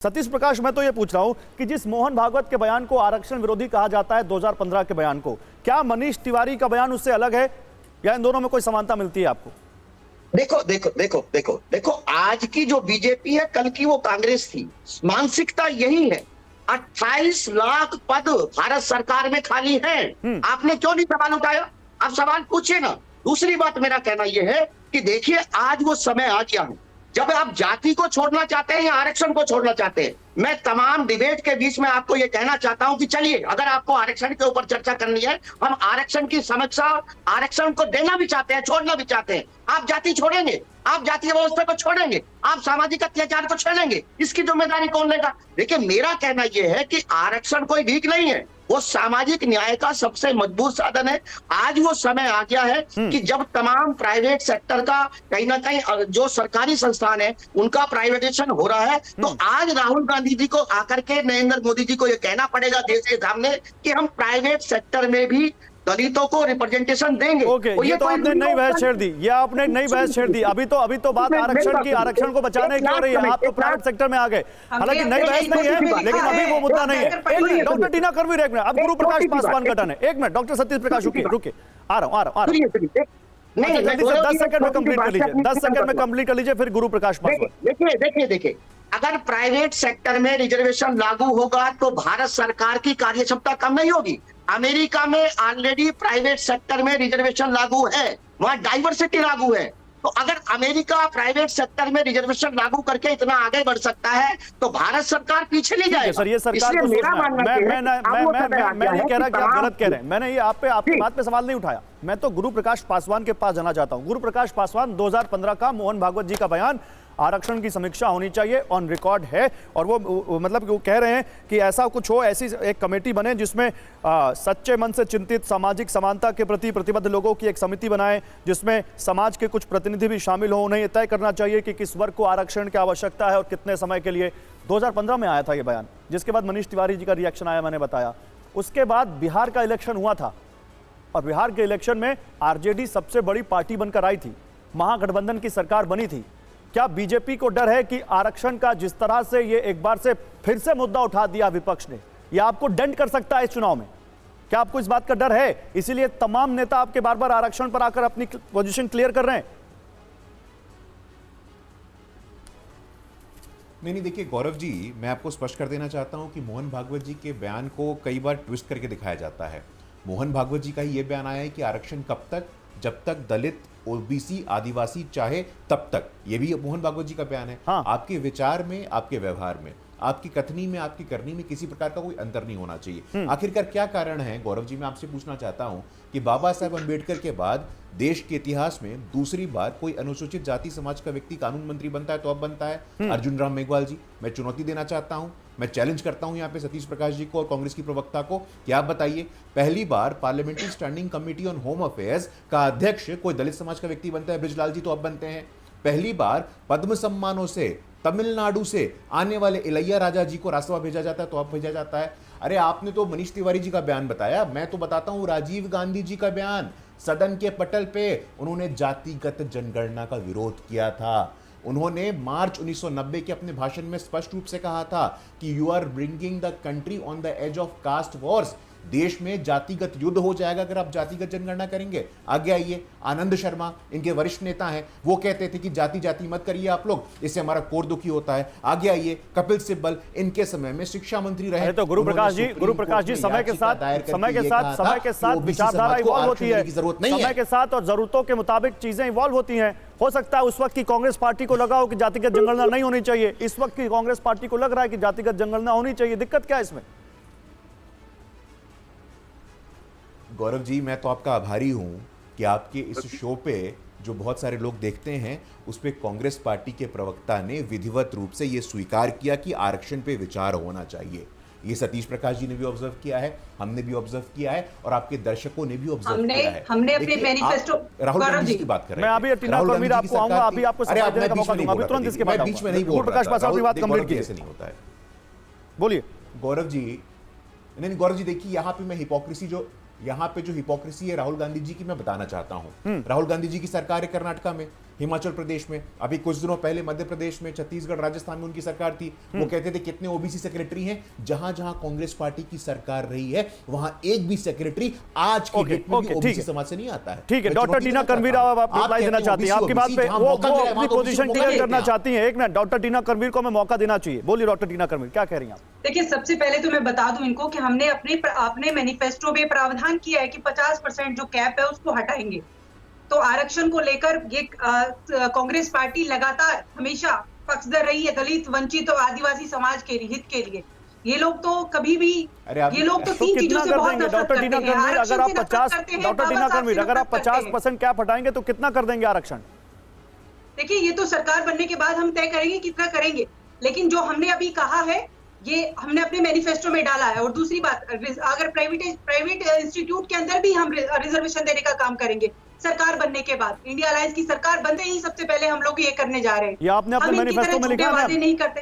सतीश प्रकाश, मैं तो ये पूछ रहा हूं कि जिस मोहन भागवत के बयान को आरक्षण विरोधी कहा जाता है 2015 के बयान को, क्या मनीष तिवारी का बयान उससे अलग है या इन दोनों में कोई समानता मिलती है आपको? देखो देखो देखो देखो देखो आज की जो बीजेपी है, कल की वो कांग्रेस थी। मानसिकता यही है। 28 लाख पद भारत सरकार में खाली हैं। आपने क्यों नहीं सवाल उठाया? आप सवाल पूछिए ना। दूसरी बात मेरा कहना यह है कि देखिए, आज वो समय आ गया है जब आप जाति को छोड़ना चाहते हैं या आरक्षण को छोड़ना चाहते हैं। मैं तमाम डिबेट के बीच में आपको यह कहना चाहता हूं कि चलिए, अगर आपको आरक्षण के ऊपर चर्चा करनी है, हम आरक्षण की समीक्षा, आरक्षण को देना भी चाहते हैं, छोड़ना भी चाहते हैं। आप जाति छोड़ेंगे, आप जातीय व्यवस्था को छोड़ेंगे, आप सामाजिक अत्याचार को छोड़ेंगे, इसकी जिम्मेदारी कौन लेगा? देखिए, मेरा कहना यह है कि आरक्षण कोई भीख नहीं है, वो सामाजिक न्याय का सबसे मजबूत साधन है। आज वो समय आ गया है कि जब तमाम प्राइवेट सेक्टर का कहीं ना कहीं जो सरकारी संस्थान है उनका प्राइवेटाइजेशन हो रहा है, तो आज राहुल गांधी जी को आकर के नरेंद्र मोदी जी को ये कहना पड़ेगा देश के सामने कि हम प्राइवेट सेक्टर में भी दलितों को रिप्रेजेंटेशन देंगे। ओके, ये तो आपने नई बहस छेड़ दी, ये आपने नई बहस छेड़ दी। अभी तो बात आरक्षण की, आरक्षण को बचाने की हो रही है। आप तो प्राइवेट सेक्टर में आ गए, हालांकि नई बहस नहीं है, लेकिन अभी वो मुद्दा नहीं है। एक मिनट डॉक्टर टीना करवीर, एक मिनट। अब गुरु प्रकाश पासवान का टर्न है। एक मिनट डॉक्टर सतीश प्रकाश, रुके, आ रहा हूं। नहीं, जल्दी से 10 सेकंड में कंप्लीट कर लीजिए, 10 सेकंड में कंप्लीट कर लीजिए, फिर गुरु प्रकाश पासवान। देखिए, अगर प्राइवेट सेक्टर में रिजर्वेशन लागू होगा तो भारत सरकार की कार्यक्षमता कम नहीं होगी। अमेरिका में ऑलरेडी प्राइवेट सेक्टर में रिजर्वेशन लागू है, वहां डाइवर्सिटी लागू है। तो अगर अमेरिका प्राइवेट सेक्टर में रिजर्वेशन लागू करके इतना आगे बढ़ सकता है, तो भारत सरकार पीछे नहीं जाएगी। सर, ये सरकार को मेरा मानना है, मैं नहीं कह रहा कि आप गलत कह रहे हैं। मैंने ये आपकी बात पे सवाल नहीं उठाया। मैं तो गुरु प्रकाश पासवान के पास जाना चाहता हूं। गुरु प्रकाश पासवान, 2015 का मोहन भागवत जी का बयान, आरक्षण की समीक्षा होनी चाहिए, ऑन रिकॉर्ड है। और वो मतलब वो कह रहे हैं कि ऐसा कुछ हो, ऐसी एक कमेटी बने जिसमें सच्चे मन से चिंतित, सामाजिक समानता के प्रति प्रतिबद्ध लोगों की एक समिति बनाएं, जिसमें समाज के कुछ प्रतिनिधि भी शामिल हो। उन्हें यह तय करना चाहिए कि किस वर्ग को आरक्षण की आवश्यकता है और कितने समय के लिए। 2015 में आया था ये बयान, जिसके बाद मनीष तिवारी जी का रिएक्शन आया, मैंने बताया। उसके बाद बिहार का इलेक्शन हुआ था और बिहार के इलेक्शन में आरजेडी सबसे बड़ी पार्टी बनकर आई थी, महागठबंधन की सरकार बनी थी। क्या बीजेपी को डर है कि आरक्षण का जिस तरह से ये एक बार से फिर से मुद्दा उठा दिया विपक्ष ने, यह आपको डेंट कर सकता है इस चुनाव में? क्या आपको इस बात का डर है, इसीलिए तमाम नेता आपके बार बार आरक्षण पर आकर अपनी पोजीशन क्लियर कर रहे हैं? नहीं, देखिए गौरव जी, मैं आपको स्पष्ट कर देना चाहता हूं कि मोहन भागवत जी के बयान को कई बार ट्विस्ट करके दिखाया जाता है। मोहन भागवत जी का ही यह बयान आया है कि आरक्षण कब तक, जब तक दलित, ओबीसी, आदिवासी चाहे तब तक। ये भी मोहन भागवत जी का बयान है। हाँ। आपके विचार में, आपके व्यवहार में, आपकी कथनी में, आपकी करनी में किसी प्रकार का कोई अंतर नहीं होना चाहिए। आखिरकार क्या कारण है गौरव जी? मैं आपसे पूछना चाहता हूं कि बाबा साहेब अंबेडकर के बाद देश के इतिहास में दूसरी बार कोई अनुसूचित जाति समाज का व्यक्ति कानून मंत्री बनता है तो अब बनता है अर्जुन राम मेघवाल जी। मैं चुनौती देना चाहता हूं, मैं चैलेंज करता हूं यहां पे सतीश प्रकाश जी को और कांग्रेस की प्रवक्ता को कि आप बताइए, पहली बार parliamentary standing committee on home affairs का अध्यक्ष कोई दलित समाज का व्यक्ति बनता है, बृजलाल जी तो अब बनते हैं। पहली बार पद्म सम्मानों से तमिलनाडु से आने वाले इलैया राजा जी को राज्यसभा भेजा जाता है तो अब भेजा जाता है। अरे आपने तो मनीष तिवारी जी का बयान बताया, मैं तो बताता हूं राजीव गांधी जी का बयान। सदन के पटल पे उन्होंने जातिगत जनगणना का विरोध किया था। उन्होंने मार्च 1990 के अपने भाषण में स्पष्ट रूप से कहा था कि you are bringing the country on the edge of caste wars. देश में जातिगत युद्ध हो जाएगा अगर आप जातिगत जनगणना करेंगे। आगे आइए, आनंद शर्मा इनके वरिष्ठ नेता हैं, वो कहते थे कि जाति जाति मत करिए आप लोग, इससे हमारा कोर दुखी होता है। आगे आइए, कपिल सिब्बल इनके समय में शिक्षा मंत्री रहे। तो गुरु प्रकाश जी, समय के साथ विचारधारा इवॉल्व होती है, समय के साथ और जरूरतों के मुताबिक चीजें इवॉल्व होती हैं। हो सकता है उस वक्त की कांग्रेस पार्टी को लगा हो कि जातिगत जनगणना नहीं होनी चाहिए, इस वक्त की कांग्रेस पार्टी को लग रहा है कि जातिगत जनगणना होनी चाहिए। दिक्कत क्या है इसमें? गौरव जी, मैं तो आपका आभारी हूं कि आपके इस शो पे जो बहुत सारे लोग देखते हैं, उस पे कांग्रेस पार्टी के प्रवक्ता ने विधिवत रूप से यह स्वीकार किया कि आरक्षण पे विचार होना चाहिए। ये सतीश प्रकाश जी ने भी ऑब्जर्व किया है, हमने भी ऑब्जर्व किया है और आपके दर्शकों ने भी ऑब्जर्व किया है। हमने अपने मैनिफेस्टो, राहुल गांधी जी की बात कर रहे हैं। मैं अभी टीना करवीर आपको आऊंगा, अभी आपको समय देने का मौका दूंगा, अभी तुरंत इसके बाद बीच में नहीं बोल प्रकाश पासवान की बात कंप्लीट कीजिए। ऐसे नहीं होता है, बोलिए गौरव जी। नहीं गौरव जी, देखिए यहाँ पे मैं हिपोक्रेसी जो हिपोक्रेसी है राहुल गांधी जी की, मैं बताना चाहता हूं। राहुल गांधी जी की सरकार है कर्नाटका में, हिमाचल प्रदेश में, अभी कुछ दिनों पहले मध्य प्रदेश में, छत्तीसगढ़, राजस्थान में उनकी सरकार थी, वो कहते थे कितने ओबीसी सेक्रेटरी हैं। जहां जहां कांग्रेस पार्टी की सरकार रही है वहां एक भी सेक्रेटरी आज की डेट में भी ओबीसी समाज से नहीं आता है। ठीक है, डॉक्टर टीना कर्मीर आप रिप्लाई देना चाहती हैं, आपकी बात पे वो अपनी पोजीशन क्लियर करना चाहती हैं। एक मिनट, डॉक्टर टीना कर्मीर को मैं मौका देना चाहिए। बोलिए डॉक्टर टीना कर्मीर, क्या कह रही हैं आप? देखिए, सबसे पहले तो मैं बता दूं इनको कि हमने अपने मैनिफेस्टो में प्रावधान किया है कि 50% जो कैप है उसको हटाएंगे। तो आरक्षण को लेकर ये कांग्रेस पार्टी लगातार हमेशा पक्षधर रही है दलित, वंचित और आदिवासी समाज के हित के लिए। ये लोग तो कभी भी ये लोग तो तीन चीजों से बहुत नफरत करते हैं। अगर आप 50 डॉक्टर टीना कर्मीर अगर आप 50% कैप हटाएंगे तो कितना कर देंगे आरक्षण? देखिए, ये तो सरकार बनने के बाद हम तय करेंगे कितना करेंगे, लेकिन जो हमने अभी कहा है ये हमने अपने मैनिफेस्टो में डाला है। और दूसरी बात, अगर प्राइवेट इंस्टीट्यूट के अंदर भी हम रिजर्वेशन देने का काम करेंगे सरकार बनने के बाद। इंडिया अलायंस की सरकार बनते ही सबसे पहले हम लोग ये करने जा रहे हैं। ये आपने अपने मैनिफेस्टो में लिखा है, वादे नहीं करते।